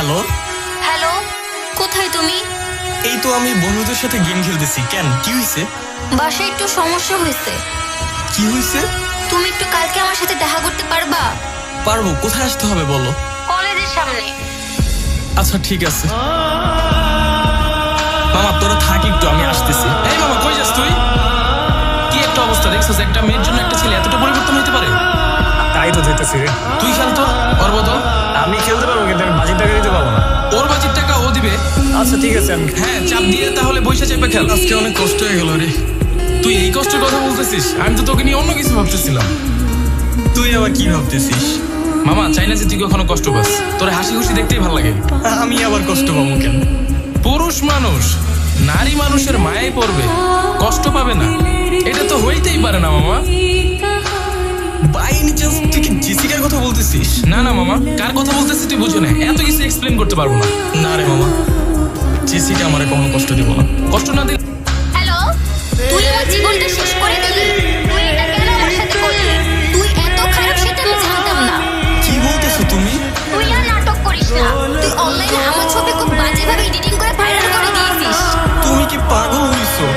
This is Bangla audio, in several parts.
হ্যালো। হ্যালো, কোথায় তুমি? এই তো আমি বন্ধুদের সাথে গেম খেলতেছি। কেন, কি হয়েছে? বাসায় একটু সমস্যা হয়েছে। কি হয়েছে? তুমি একটু কালকে আমার সাথে দেখা করতে পারবা? পারবো। কোথায় আসতে হবে বলো? কলেজের সামনে। আচ্ছা ঠিক আছে। মামা তোরা থাক একটু, আমি আসতেছি। এই মামা, কই যাস তুই? কি একটা অবস্থা দেখছস? একটা মেয়ের জন্য একটা ছেলে এতটা পরিবর্তন হতে পারে? তাই তো যেতেছি রে। তুই খেল তো, ওর বদল। আমি খেলতে পারবো কিন্তু আমি বাজির টাকা দিতে পারবো না। ওর বাজির টাকা ও দিবে। আচ্ছা ঠিক আছে আমি হ্যাঁ, চাপ দিয়ে তাহলে বইসা চেপে খেল। আজকে অনেক কষ্ট হয়ে গেল রে। তুই এই কষ্টের কথা বলতেছিস? আমি তো তোকে নিয়ে অন্য কিছু ভাবতেছিলাম। তুই আবার কি ভাবতেছিস? মামা, চাই না যে তুই কখনো কষ্ট পাস। তোর হাসি খুশি দেখতেই ভালো লাগে। আমি আবার কষ্ট পাবো কেন? পুরুষ মানুষ নারী মানুষের মায়ায় পড়বে, কষ্ট পাবে না, এটা তো হইতেই পারে না মামা। বাই এনি চান্স তুই কি জেসিকার কথা বলতেছিস? না না মামা, কার কথা বলতেছিস তুই বুঝো না, এত কিছু এক্সপ্লেন করতে পারবো না। না রে মামা, জেসিকা আমারে কখনো কষ্ট দিব না। কষ্ট না দিলে হ্যালো, তুই আমার জীবনটা শেষ করে দিলি। তুই এটা কেন আমার সাথে করলি? তুই এত খারাপ সেটা আমি জানতাম না। কি বলতেছো তুমি? তুই আর নাটক করিস না। তুই অনলাইনে আমার ছবি খুব বাজেভাবে এডিটিং করে ভাইরাল করে দিয়েছিস। তুমি কি পাগল হইছো?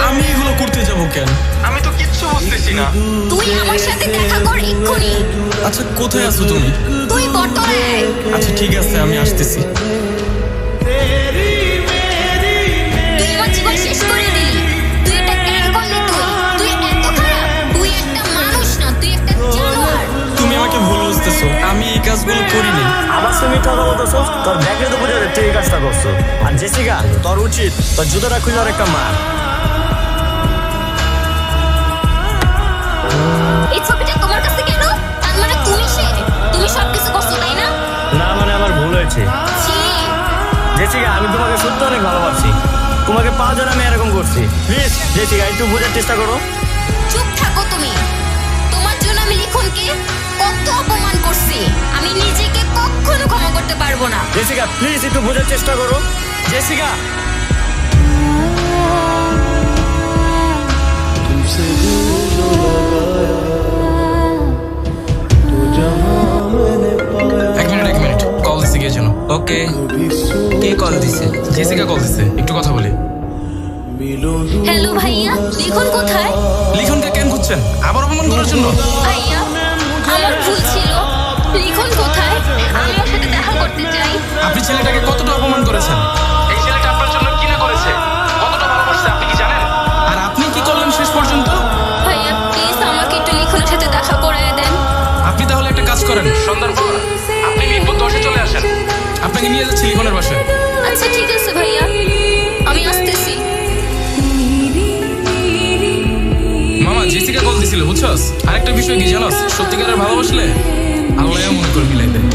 আমি এগুলো করতে যাব কেন? আমি তো কিচ্ছু বুঝতেছি না। তুই আমার সাথে দেখা কর এক্ষুনি। আচ্ছা কোথায় আছো তুমি? তুই বটলে আয়। আচ্ছা ঠিক আছে, আমি আসতেছি। তুই আমার জীবন শেষ করে দিলি। তুই এটা কেন করলি? তুই এত খারাপ। তুই একটা মানুষ না, তুই একটা জানোয়ার। তুমি আমাকে ভুল বুঝতেছো, আমি এই কাজগুলো করিনি। আবার তুমি মিথ্যা কথা বলতেছো। তোর ব্যাগে তো বুঝে তুই এই কাজটা করছো। আর জেসিকা, তোর উচিত তোর জুতোটা খুলে আর একটা মার। এই ছবিটা তোমার কাছে কেন? তার মানে তুমি সবকিছু করছো, তাই না? না মানে আমার ভুল হয়েছে। ছি। জেসিকা, আমি তোমাকে সত্যি অনেক ভালোবাসি। তোমাকে পাওয়ার জন্য আমি এরকম করছি। প্লিজ জেসিকা, একটু বোঝার চেষ্টা করো। চুপ থাকো তুমি। তোমার জন্য আমি লিখনকে কত অপমান করছি, আমি নিজেকে কখনো ক্ষমা করতে পারবো না। জেসিকা প্লিজ একটু বোঝার চেষ্টা করো। জেসিকা এক মিনিট, কল দিছে কে যেন। ওকে, কে কল দিছে? জেসিকা কল দিছে, একটু কথা বলি। হ্যালো ভাইয়া, লিখন কোথায়? লিখনকে কেন খুঁজছেন? আবার অপমান করার জন্য? ভাইয়া, আমার ভুল ছিল। লিখন কোথায়? আমি ওর সাথে দেখা করতে চাই। আপনি ছেলেটাকে কতটা অপমান করেছেন? এই ছেলেটা আপনার জন্য কি না করেছে, কতটা ভালোবাসছে আপনি কি জানেন? আর আপনি কি করলেন শেষ পর্যন্ত? ভাইয়া প্লিজ আমাকে একটু লিখনের সাথে দেখা করায় দেন। আপনি তাহলে একটা কাজ করেন, সন্ধ্যার পর আপনি মিরপুর 10-এ চলে আসেন। আপনাকে নিয়ে যাচ্ছি লিখনের বাসায়। আচ্ছা ঠিক আছে ভাইয়া, আমি আসতেছি। মামা, জেসিকা কল দিছিল বুঝছস? আরেকটা বিষয় কি জানোস? সত্যিকারের ভালোবাসলে আল্লাহ মনে করে মিলাই দেয়।